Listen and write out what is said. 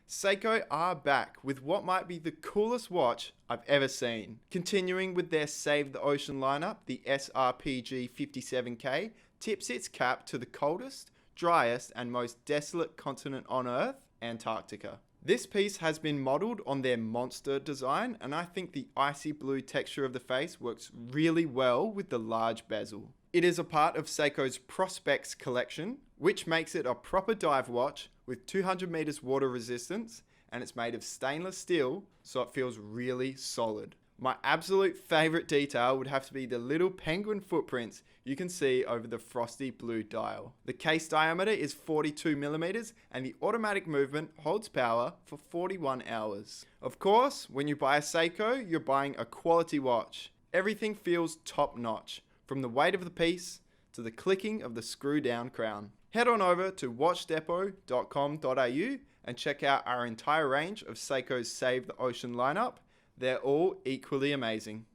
Seiko are back with what might be the coolest watch I've ever seen. Continuing with their Save the Ocean lineup, the SRPG57K tips its cap to the coldest, driest and most desolate continent on Earth, Antarctica. This piece has been modelled on their monster design, and I think the icy blue texture of the face works really well with the large bezel. It is a part of Seiko's Prospex collection, which makes it a proper dive watch with 200 meters water resistance, and it's made of stainless steel, so it feels really solid. My absolute favourite detail would have to be the little penguin footprints you can see over the frosty blue dial. The case diameter is 42mm and the automatic movement holds power for 41 hours. Of course, when you buy a Seiko, you're buying a quality watch. Everything feels top notch, from the weight of the piece to the clicking of the screw down crown. Head on over to watchdepot.com.au and check out our entire range of Seiko's Save the Ocean lineup. They're all equally amazing.